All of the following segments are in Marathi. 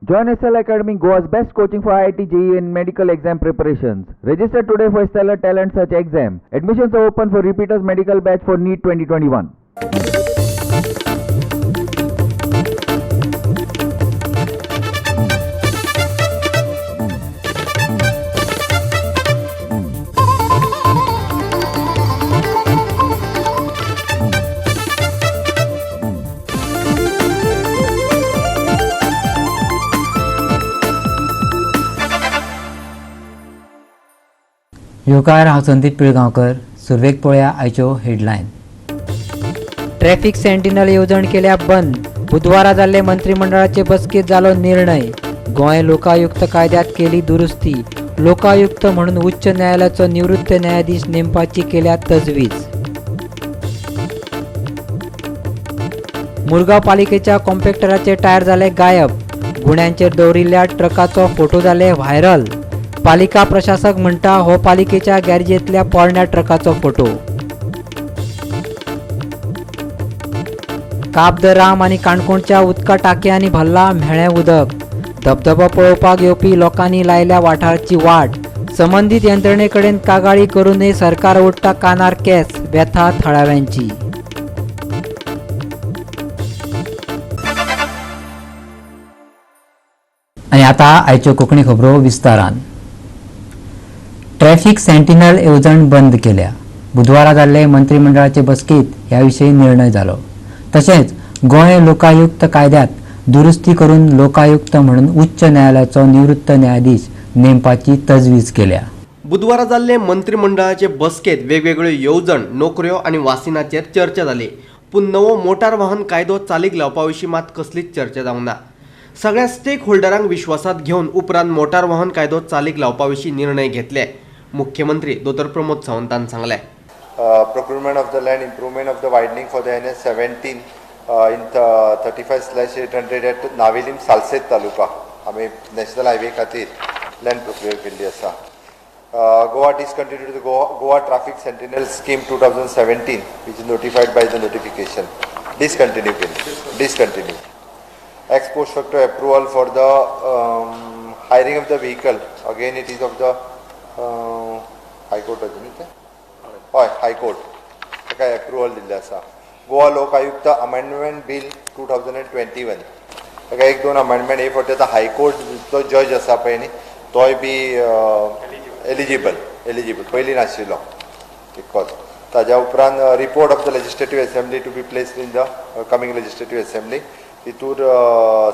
Join SL Academy, Goa's best coaching for IIT, JEE and medical exam preparations. Register today for Stellar Talent Search exam. Admissions are open for repeaters medical batch for NEET 2021. योकार हांव संदीप पिळगांवकर. सुरवेक पळया आयच्यो हेडलायन. ट्रॅफिक सेंटिनल येवजण केल्या बंद. बुधवारा जाल्ले मंत्रिमंडळाचे बसकेत जालो निर्णय. गोंय लोकायुक्त कायद्यात केली दुरुस्ती. लोकायुक्त म्हणून उच्च न्यायालयाचो निवृत्त न्यायाधीश नेमपाची केल्या तजवीज. मुरगांव पालिकेच्या कॉम्पॅक्टराचे टायर जाले गायब. गुन्ह्यांचेर दवरिल्ल्या ट्रकाचो फोटो जाले व्हायरल. पालिका प्रशासक म्हणटा हो पालिकेच्या गॅरेजेंतल्या पोरण्या ट्रकाचो फोटो. काब द राम आनी काणकोणच्या उदका टांक्यांनी भरला म्हेळें उदक. धबधबो पळोवपाक येवपी लोकांनी लायल्या वाठाराची वाट. संबंदीत यंत्रणे कडेन कागाळी करूनय सरकार ओडटा कानार केस. व्यथा थळाव्यांची. आनी आतां आयच्यो कोंकणी खबरो विस्तारान. ट्रॅफिक सेंटिनल येवजण बंद केल्या. बुधवारा जाल्ले मंत्रिमंडळाचे बसकेत ह्या विशीं निर्णय जालो. तशेंच गोंय लोकायुक्त कायद्यात दुरुस्ती करून लोकायुक्त म्हणून उच्च न्यायालयाचो निवृत्त न्यायाधीश नेमपाची तजवीज केल्या. बुधवारा जाल्ले मंत्रिमंडळाचे बसकेत वेगवेगळ्यो येवजण, नोकऱ्यो आनी वासिनाचेर चर्चा जाली. पूण नवो मोटार वाहन कायदो चालीक लावपा विशीं मात कसलीच चर्चा जावंक ना. सगळ्या स्टेक होल्डरांक विश्वासात घेवन उपरांत मोटार वाहन कायदो चालीक लावपा विशीं निर्णय घेतले. मुख्यमंत्री दोतोर प्रमोद सावंतान सांगले. Procurement of the land, improvement of the widening for the NS 17 in 35/800 at Navilim Salset तालुका आम्ही नॅशनल हायवे खातीर लँड प्रोक्युअर केल्ली आसा. Goa discontinued the Goa Traffic Sentinel Scheme 2017 which is notified by the notification. Discontinue. Ex post facto approval for the hiring of the vehicle. Again it is of the High Court हय हायकोर्ट ताका एप्रुवल दिल्लें आसा. गोवा लोक आयुक्त अमेंडमेंट बिल 2021 ताका एक दोन अमेंडमेंट हे फावटी आतां हायकोर्ट जो जज आसा पळय न्ही तोय बी एलिजिबल पयलीं नाशिल्लो बिकॉज ताज्या उपरांत report of the legislative assembly to be placed in the coming legislative assembly. तितूर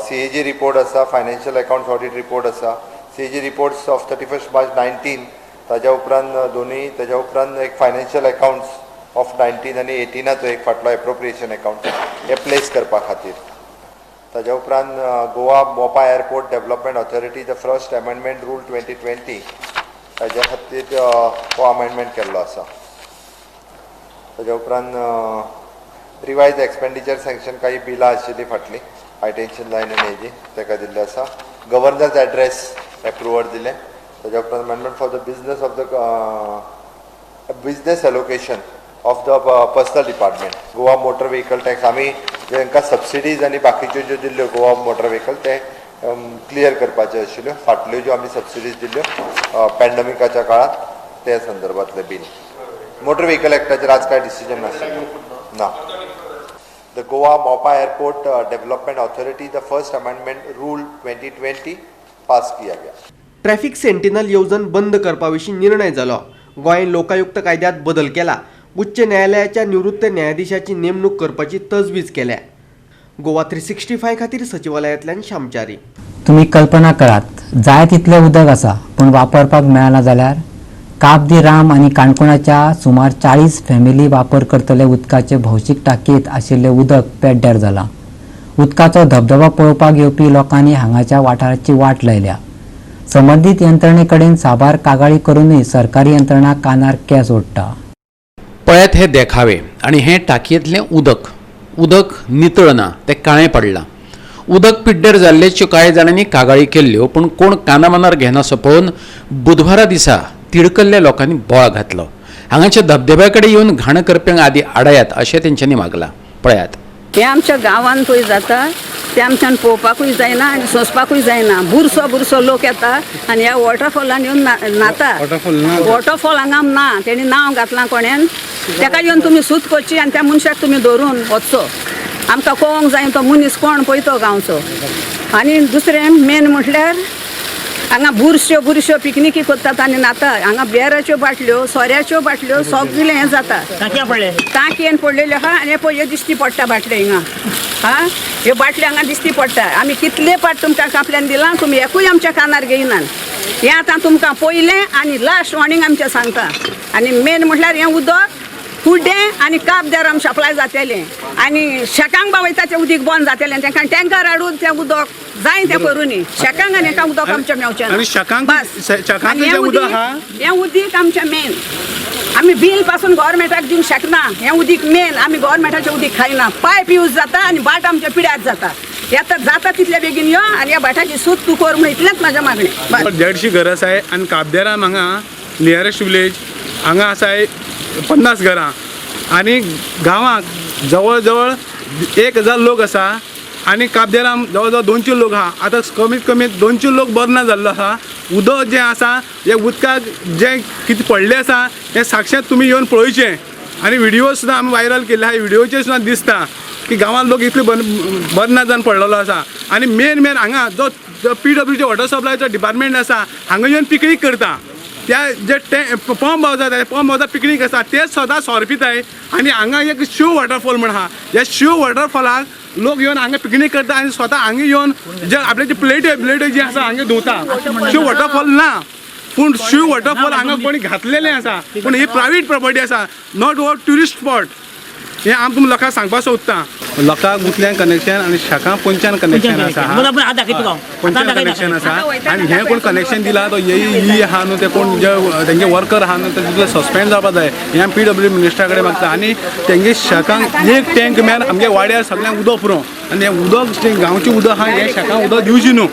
CAG रिपोर्ट आसा, फायनान्शियल अकाउंट्स ऑडिट रिपोर्ट आसा, CAG रिपोर्ट्स ऑफ 31 मार्च 19. ताज्या उपरांत दोनूय ताज्या उपरांत एक फायनान्शियल अकाउंट्स ऑफ 19 आनी 18 एक फाटलो एप्रोप्रिएशन अकाउंट हे प्लेस करपा खातीर. ताज्या उपरांत Goa Mopa airport development authority the first amendment rule 2020 ताज्या खातीर हो अमेंडमेंट केल्लो आसा. ताज्या उपरांत रिवायज एक्सपेंडिचर सँक्शन काही बिलां आशिल्लीं फाटलीं हाय टेन्शन लायन आनी हेजी ताका दिल्लें आसा. गव्हर्नर्स एड्रेस एप्रुवल दिलें. ताज्या उपरांत amendment for the business of the business allocation of the personal department. Goa motor vehicle tax आमी जेंकां सबसिडीज आनी बाकीच्यो ज्यो दिल्ल्यो गोवा मोटर व्हेकल ते क्लियर करपाच्यो आशिल्ल्यो. फाटल्यो ज्यो आमी सबसिडीज दिल्ल्यो पॅन्डेमिकाच्या काळात ते संदर्भातले बील. मोटर व्हेकल एक्टाचेर आज कांय डिसिजन नाशिल्लें ना. The Goa Mopa airport development authority the first amendment rule 2020 pass किया गया. ट्रॅफिक सेंटिनल येवजण बंद करपा विशीं निर्णय जालो. गोंय लोकायुक्त कायद्यात बदल केला. उच्च न्यायालयाच्या निवृत्त न्यायाधीशाची नेमणूक करपाची तजवीज केल्या. गोवा 365 खातीर सचिवालयातल्यान श्यामचारी. तुम्ही कल्पना करात जाय तितलें उदक आसा पूण वापरपाक मेळना जाल्यार काब दी राम आनी काणकोणाच्या सुमार 40 फॅमिली वापर करतले उदकाचे भौशीक टांकयेंत आशिल्लें उदक पेड्ड्यार जालां. उदकाचो धबधबो पळोवपाक येवपी लोकांनी हांगाच्या वाठाराची वाट लायल्या. संबंधीत यंत्रणे कडेन साबार कागाळी करूनय सरकारी यंत्रणा कानार केस ओडटा. पळयात हे देखावे आनी हे टाकयेंतलें उदक नितळ ना, तें काळें पडलां. उदक पिड्ड्यार जाल्ल्याच्यो कांय जाणांनी कागाळी केल्ल्यो पूण कोण कानामनार घेना असो पळोवन बुधवारा दिसा तिडकल्ल्या लोकांनी बोळ घातलो. हांगाच्या धबधब्या कडेन येवन घाण करप्यांक आदी आडायात अशें तेंच्यांनी मागलां. पळयात. हे आमच्या गांवांत पळय जाता ते आमच्यान पळोवपाकूय जायना आनी सोंसपाकूय जायना. बुरसो लोक येता आनी ह्या वॉटरफॉलान येवन न्हाता. वॉटरफॉल हांगा ना, तेणी नांव घातलां कोणेन. तेका येवन तुमी सूत करची आनी त्या मनशाक तुमी धरून वचचो. आमकां कळोवंक जाय तो मनीस कोण पळय तो गांवचो. आनी दुसरें मेन म्हटल्यार हांगा बुरश्यो पिकनिकी करतात आनी न्हाता. हांगा बेराच्यो बाटल्यो, सोऱ्याच्यो बाटल्यो सगळें हें जाता. टांकयेन पडलेल्यो आहा आनी पळय ह्यो दिश्टी पडटा बाटल्यो हिंगा. ह्यो बाटल्यो हांगा दिश्टी पडटा. आमी कितले पाट तुमकां कापल्यान दिलां, तुमी एकूय आमच्या कानार घेयनात. हें आतां तुमकां पयलें आनी लास्ट वॉर्निंग आमचें सांगता. आनी मेन म्हटल्यार हें उदक कुड्डें आनी काब दे राम सप्लाय जातलें आनी शेकांक वयता तें उदीक बंद जातलें. तांकां टँकर हाडून तें उदक जाय तें करूनी. शेकांक आनी हेका उदक आमचें मेळचें ना. हें उदीक आमचें मेन. आमी बील पासून गव्हर्मेंटाक दिवंक शकना. हें उदीक मेन. आमी गव्हर्मेंटाचें उदीक खायना. पायप यूज जाता आनी बाट आमच्या पिड्यार जाता. येता जाता तितले बेगीन यो आनी ह्या बाटाची सूत तूं कर म्हण इतलेंच म्हाजें मागणें. 150 घरां आसाय आनी काबदेराम हांगा नियरेस्ट विलेज हांगा आसाय 50 घरां आनी गांवांक जवळ जवळ 1000 लोक आसा आनी काबदेराम जवळ जवळ 200 लोक आहा. आतां कमीत कमी 200 लोक बरना जाल्लो आहा. उदक जें आसा हे उदकाक जें कितें पडलें आसा हें साक्षात तुमी येवन पळोवचें. आनी व्हिडिओ सुद्दां आमी व्हायरल केल्ले आहा. व्हिडिओचेर सुद्दां दिसता की गांवांत लोक इतले बरना जावन पडलेलो आसा. आनी मेन हांगा जो PWC वॉटर सप्लायचो डिपार्टमेंट आसा हांगा येवन पिकनीक करता. त्या जे पंप हावजात पंप हावजात पिकनीक आसा ते सदां सोर पिताय. आनी हांगा एक शिव वॉटरफॉल म्हण आहा. ह्या शिव वॉटरफॉलाक लोक येवन हांगा पिकनीक करता आनी स्वता हांगा येवन जे आपले जे प्लेट्यो जी आसा हांगा धुवता. शिव वॉटरफॉल ना पूण शिव वॉटरफॉल हांगा कोणी घातलेलें आसा पूण ही प्रायवेट प्रॉपर्टी आसा. Not over tourist spot. हें आमी तुमकां लोकांक सांगपाक सोदता. लोकांक गुतल्यान कनेक्शन आनी शेकां पंचान कनेक्शन आसा. पंचान कनेक्शन आसा आनी हें कोण कनेक्शन दिला तो ही आहा न्हू ते कोण जे तेंगे वर्कर आहा न्हू ते तितले सस्पेंड जावपा जाय. हें आमी PWC मिनिस्टरा कडेन मागता. आनी तेंगे शेकांक एक टँक मेळ आमगे वाड्यार सगळ्यांक उदक पुरो आनी हें उदक जें गांवचें उदक आहा हें शेकांक उदक दिवची न्हू.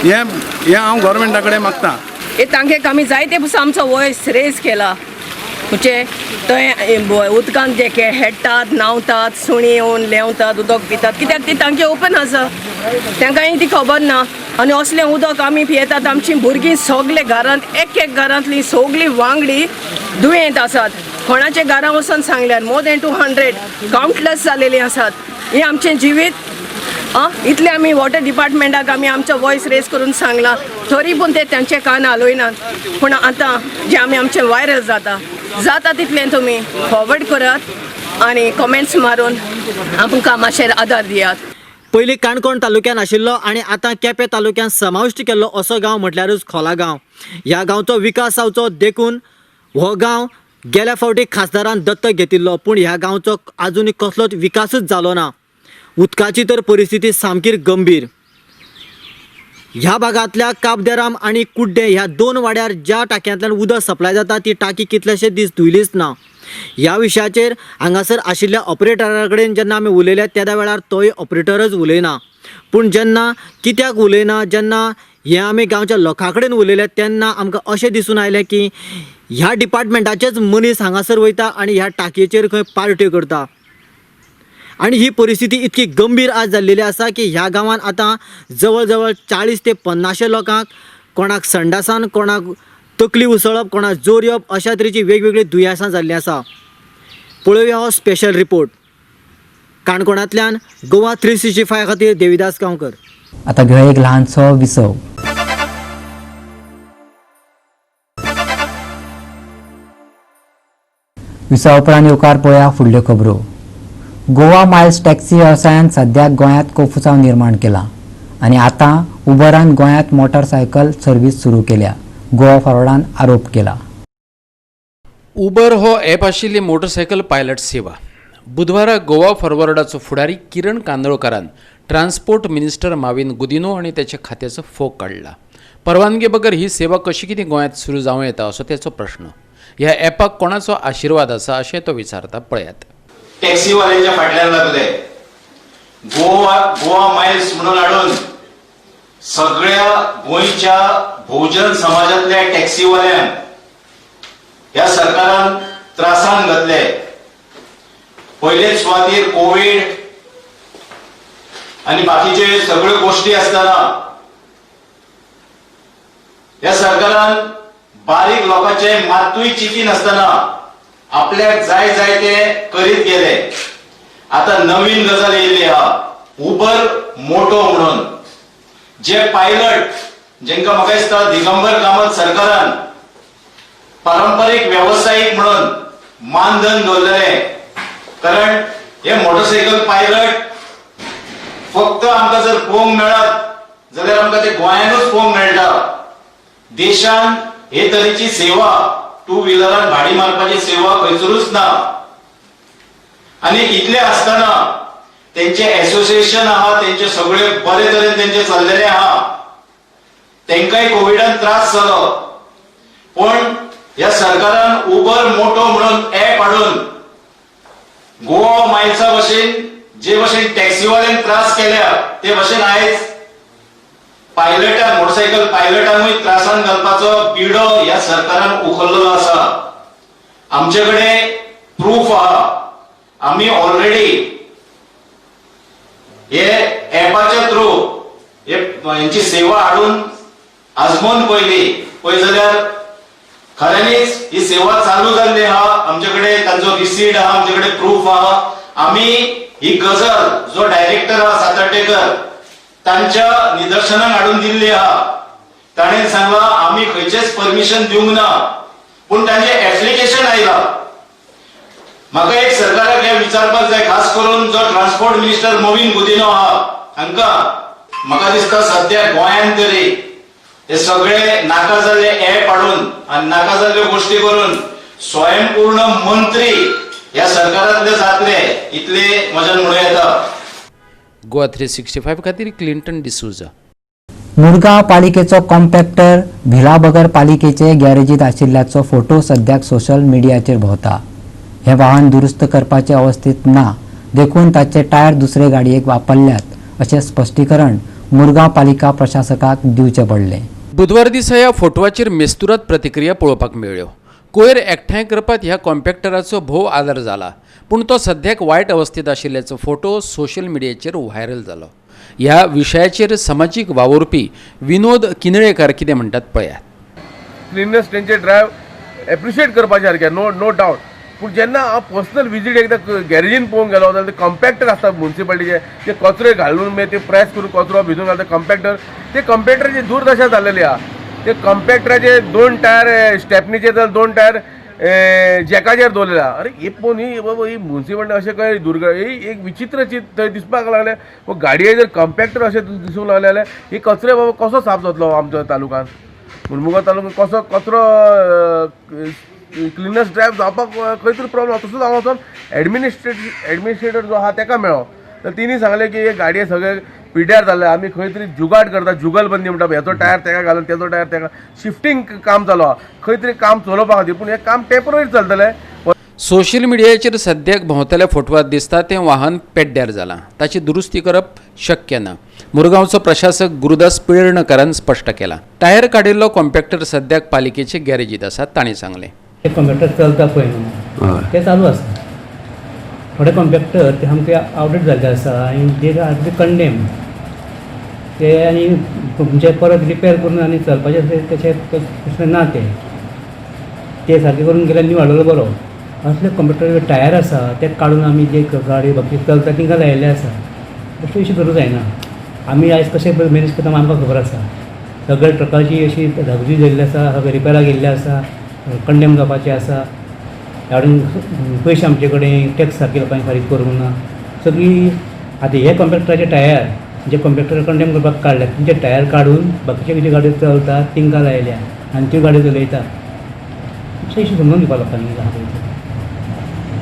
हें हांव गव्हर्मेंटा कडेन मागता. हे तांकां आमी जायते पसून आमचो वॉयस रेज केला. म्हणजे थंय उदकांत जे खेळटात न्हांवतात सुणी येवन लेवतात उदक पितात कित्याक ती तांचे ओपन आसा. तांकांय ती खबर ना. आनी असलें उदक आमी पियेतात. आमचीं भुरगीं सगळे घरांत एक घरांतलीं सगळीं वांगडी दुयेंत आसात. कोणाच्या घरां वचून सांगल्यार मोर दॅन 200 कावंटलेस जालेलीं आसात. हें आमचें जिवीत. इतले आमी वॉटर डिपार्टमेंटाक आमी आमचो वॉयस रेज करून सांगला तरी पूण ते तांचे कान हालयनात. पूण आतां जें आमचें व्हायरल जाता तितलें तुमी फॉरवर्ड करात आनी कमेंट्स मारून आमकां मातशें आदार दियात. पयलीं काणकोण तालुक्यान आशिल्लो आनी आतां केपें तालुक्यान समाविष्ट केल्लो असो गांव म्हटल्यारूच खोला गांव. ह्या गांवचो विकास जावचो देखून हो गांव गेल्या फावटी खासदारान दत्तक घेतिल्लो पूण ह्या गांवचो आजुनूय कसलोच विकासूच जालो ना. उदकाची तर परिस्थिती सामकी गंभीर. ह्या भागांतल्या काबदेराम आनी कुड्डे ह्या 2 वाड्यार ज्या टांक्यांतल्यान उदक सप्लाय जाता ती टांकी कितलेशे दीस धुयलीच ना. ह्या विशयाचेर हांगासर आशिल्ल्या ऑपरेटरा कडेन जेन्ना आमी उलयले त्या वेळार तोय ऑपरेटरच उलयना. पूण जेन्ना कित्याक उलयना जेन्ना हे आमी गांवच्या लोकां कडेन उलयले तेन्ना आमकां अशें दिसून आयलें की ह्या डिपार्टमेंटाचेच मनीस हांगासर वयता आनी ह्या टांकयेचेर खंय पार्ट्यो करता. आनी ही परिस्थिती इतकी गंभीर आज जाल्लेली आसा की ह्या गांवांत आतां जवळ जवळ 40 ते 50 लोकांक कोणाक संडासान कोणाक तकली उसळप कोणाक जोर येवप अशा तरेची वेगवेगळी दुयेंसां जाल्लीं आसा. पळोवया हो स्पेशल रिपोर्ट काणकोणांतल्यान गोवा 365 खातीर देविदास गांवकर. आता घेऊया एक ल्हानसो विसव. विसव उपरांत येवकार पळोवया फुडल्यो खबरो. गोवा मायल्स टॅक्सी वेवसायान सद्याक गोंयांत कोफुसांव निर्माण केला आनी आतां उबरान गोंयांत मोटारसायकल सर्वीस सुरू केल्या. गोवा फॉरवर्डान आरोप केला. उबर हो ॲप आशिल्ली मोटरसायकल पायलट सेवा. बुधवारा गोवा फॉरवर्डाचो फुडारी किरण कांदोळकारान ट्रान्सपोर्ट मिनिस्टर माविन गुदिनो आनी ताच्या खात्याचो फोग काडला. परवानगी बगर ही सेवा कशी कितें गोंयांत सुरू जावं येता असो ताचो प्रश्न. ह्या ॲपाक कोणाचो आशिर्वाद आसा अशें तो विचारता पळयात. टॅक्सीवाल्यांच्या फाटल्यान लागले गोवा मायल्स म्हणून हाडून सगळ्या गोंयच्या भोवजन समाजातल्या टॅक्सीवाल्यांक ह्या सरकारान त्रासान घातले. पयले सुवातेर कोविड आणि बाकीचे सगळ्यो गोष्टी असताना या सरकारान बारीक लोकांचे मातूय चिती नसताना आपल्याक जाय जाय ते करीत गेले. आता नवीन गजाल येयली हा उबर मोटो म्हणून. जे पायलट जेंका म्हाका दिसता दिगंबर कामत सरकारान पारंपरीक व्यावसायिक म्हणून मानधन दवरलेले. कारण हे मोटरसायकल पायलट फक्त आमकां जर पळोवंक मेळत जाल्यार आमकां ते गोंयांतूच पळोवंक मेळटा. देशान हे तरेची सेवा टू व्हिलरान भाडी मारपाची सेवा खंयसरूच ना. आणि इतले असताना त्यांचे एसोसिएशन आहा तेंचे सगळे बरे तरेन तेंचे चल्लेले आहा. तेंकाय कोविडान त्रास जालो पण या सरकारान उबर मोटो म्हणून ऍप हाडून गोवा मायल्सा भशेन जे भशेन टॅक्सीवाल्यांक त्रास केल्या ते भशेन आयज पायलटांक मोटरसायकल पायलटांकूय त्रासान घालपाचो पिडो ह्या सरकारान उखल्लो आसा. आमचे कडेन प्रूफ आहा. आम्ही ऑलरेडी हे ऍपाच्या थ्रू यांची सेवा हाडून आजमोवन पळय जाल्यार खऱ्यांनीच ही सेवा चालू जाल्ली आहा. आमच्याकडे तांचो रिसीट आहा, आमच्याकडे प्रूफ आहा. आम्ही ही गजाल जो डायरेक्टर आहा सातर्डेकर तांच्या निदर्शनाक हाडून दिल्ली आहा. ताणें सांगला आम्ही खंयचेच परमिशन दिवंक ना पूण तांचे एप्लिकेशन आयला. म्हाका एक सरकाराक हे विचारपाक जाय खास करून जो ट्रान्सपोर्ट मिनिस्टर मोविन गुदिनो आहा हांकां म्हाका दिसता सध्या गोंयांत तरी हे सगळे नाका जाल्ले ऍप हाडून आनी नाका जाल्ल्यो गोष्टी करून स्वयंपूर्ण मंत्री ह्या सरकारांतले जातले इतले म्हज्यान म्हणूं येता. गोवा 365 खातीर क्लिंटन डिसूजा. मुरगांव पालिकेचो कॉम्पॅक्टर भिलाबगर पालिकेचे गॅरेजीत आशिल्ल्याचो फोटो सद्याक सोशल मिडियाचेर भोंवता. हे वाहन दुरुस्त करपाचे अवस्थेत ना देखून ताचे टायर दुसरे गाडयेक वापरल्यात अशें स्पश्टीकरण मुरगांव पालिका प्रशासकाक दिवचे पडले. बुधवार दिसा ह्या फोटवाचेर मेस्तुरात प्रतिक्रिया पळोवपाक मेळ्ळ्यो. कोयर एकठांय करपाक ह्या कॉम्पॅक्टराचो भोव आदार जाला पूण तो सद्याक वायट अवस्थेत आशिल्ल्याचो फोटो सोशल मिडियाचेर व्हायरल जालो. ह्या विशयाचेर समाजीक वावुरपी विनोद किनळेकार कितें म्हणटात पळयात. क्लिननेस तेंचे ड्रायव्ह एप्रिशिएट करपाचे सारकें नो डावट. पूण जेन्ना हांव पर्सनल विजीट एकदां गॅरेजीन पळोवंक गेलो जाल्यार ते कंपॅक्टर आसता म्युन्सिपालिटीचे ते कचरो घालून मागीर ते प्रेस करून कचरो भितून घालता कंपॅक्टर. ते कंपॅक्टराची दुर्दशा जाल्लेली आहा. ते कंपॅक्टराचे 2 टायर स्टेपनीचे जाल्यार 2 टायर जॅकाचेर दवरलेले आहा. अरे हे पळोवन ही बाबा ही म्युन्सिपालिटी अशें काय ही एक विचित्र थंय दिसपाक लागलें. गाडये जर कंपॅक्टर अशें दिसूंक लागले जाल्यार ही कचरो बाबा कसो साफ जातलो आमच्या तालुक्यात. मुरमुगांव तालुक्यात कसो कचरो क्लिननेस ड्रायव्ह जावपाक खंय तरी प्रॉब्लम. तसोच हांव वचोन एडमिनिस्ट्रेटर जो आहा ताका मेळ्ळो तर तिणी सांगलें की हे गाडये सगळे पिड्ड्यार जाल्ले. आमी खंय तरी जुगाड करता जुगलबंदी म्हणटा हेचो टायर तेका घालून तेचो टायर तेका शिफ्टिंग काम चालू आहा. खंय तरी काम चलोवपा खातीर पूण हे काम टेम्पररी चलतलें. सोशल मिडियाचेर सद्याक भोंवतल्या फोटवांत दिसता तें वाहन पेड्ड्यार जालां. ताची दुरुस्ती करप शक्य ना. मुरगांवचो प्रशासक गुरुदास पिळर्णकारान स्पश्ट केलां. टायर काडिल्लो कॉम्पॅक्टर सद्याक पालिकेचे गॅरेजीत आसा तांणी सांगलें. ते कॉम्पॅक्टर चलता पळय न्हू ते चालू आसा. थोडे कॉम्पॅक्टर ते सामके आउटडेट जाल्ले आसा आनी ते आर बी कंडेम ते आनी म्हणजे परत रिपेर करून आनी चलपाचे तशें ना ते सारकें करून गेल्यार न्यू हाडलो बरो. असले कॉम्पॅक्टर टायर आसा ते काडून आमी जे गाडी बाकी चलता तिंका लायिल्ले आसा. अशें अशी करूं जायना. आमी आयज कशें मॅनेज करता आमकां खबर आसा. सगळे ट्रकाची अशी धागजी जाल्ली आसा सगळे रिपेराक गेल्ले आसा कंडेम जावपाचे आसा. हाडून पयशे आमचे कडेन टॅक्स सारके लोकांनी फारीक करूंक ना. सगळी आतां हे कॉम्पॅक्टराचे टायर जे कॉम्पॅक्टर कंडेम करपाक काडल्यात तेंचे टायर काडून बाकीचे जे गाडयो चलता तिंका लायल्या आनी त्यो गाडयो चलयता. अशें समजून दिवपा लोकांनी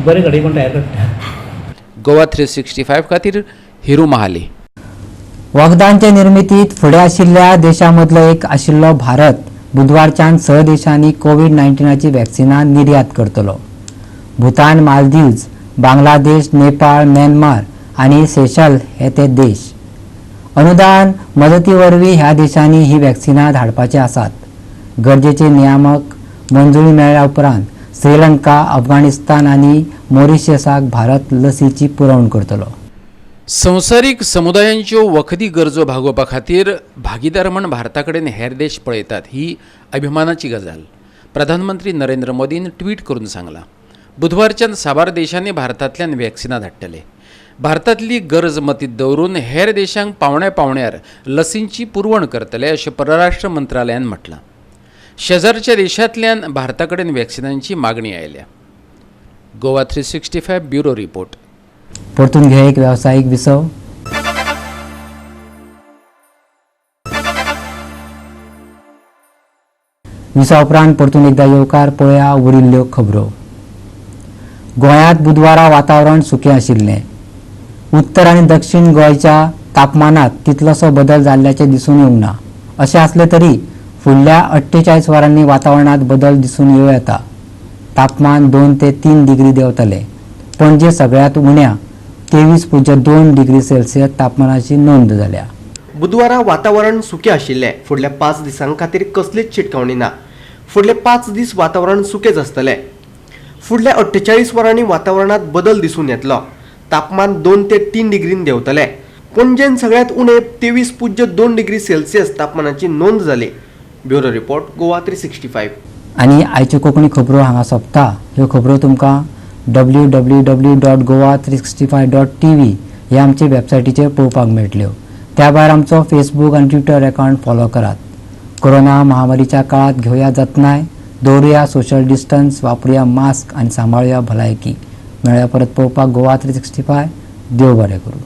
बरे गाडये कोण टायर काडटा. गोवा 365 खातीर हिरू महाले. वखदांचे निर्मितीत फुडें आशिल्ल्या देशांमदलो एक आशिल्लो भारत बुधवारच्यान 6 देशांनी कोविड-19ची वॅक्सिनां निर्यात करतलो. भूतान, मालदीव्ज, बांगलादेश, नेपाळ, म्यानमार आनी सेशल हे ते देश. अनुदान मदती वरवीं ह्या देशांनी ही वॅक्सिनां धाडपाचे आसात. गरजेचे नियामक मंजुरी मेळ्ळ्या उपरांत श्रीलंका, अफगाणिस्तान आनी मॉरिशसाक भारत लसीची पुरवण करतलो. संवसारीक समुदायांच्यो वखदी गरजो भागोवपा खातीर भागीदार म्हण भारता कडेन हेर देश पळयतात ही अभिमानाची गजाल प्रधानमंत्री नरेंद्र मोदीन ट्वीट करून सांगला. बुधवारच्यान साबार देशांनी भारतांतल्यान वॅक्सिनां धाडटले. भारतांतली गरज मतींत दवरून हेर देशांक पावण्या पावण्यार लसींची पुरवण करतले अशें परराष्ट्र मंत्रालयान म्हटलां. शेजारच्या देशांतल्यान भारता कडेन वॅक्सिनांची मागणी आयल्या. Goa 365 bureau report. परतून घे एक व्यावसायिक विसव. विसा उपरांत परतून एकदा येवकार पळया उरिल्ल्यो खबरो. गोंयांत बुधवारा वातावरण सुकें आशिल्लें. उत्तर आनी दक्षिण गोंयच्या तापमानात तितलोसो बदल जाल्ल्याचें दिसून येवंक ना. अशें आसलें तरी फुडल्या 48 वरांनी वातावरणात बदल दिसून येवं येता. तापमान 2 ते 3 डिग्री देंवतलें. पणजे सगळ्यांत उण्या 23.2 डिग्री सेल्सियस तापमानाची नोंद जाल्या. बुधवारा वातावरण सुकें आशिल्लें. फुडल्या 5 दिसां खातीर कसलीच शिटकावणी ना. फुडले 5 दीस वातावरण सुकेंच आसतलें. फुडल्या 48 वरांनी वातावरणात बदल दिसून येतलो. तापमान 2 ते 3 डिग्रीन देंवतलें. पणजेन सगळ्यांत उणे 23.2 डिग्री सेल्सियस तापमानाची नोंद जाली. Bureau report Goa 365. आनी आयच्यो कोंकणी खबरो हांगा सोंपता. ह्यो खबरो तुमकां www.goa365.tv ह्या आमचे वेबसायटीचेर पळोवपाक मेळटल्यो. त्या भायर आमचो फेसबूक आनी ट्विटर अकावंट फॉलो करात. कोरोना महामारीच्या काळात घेवया जतनाय, दवरुया सोशल डिस्टन्स, वापरुया मास्क आनी सांबाळुया भलायकी. मेळ्या परत पळोवपाक गोवा 365. देव बरें करूं.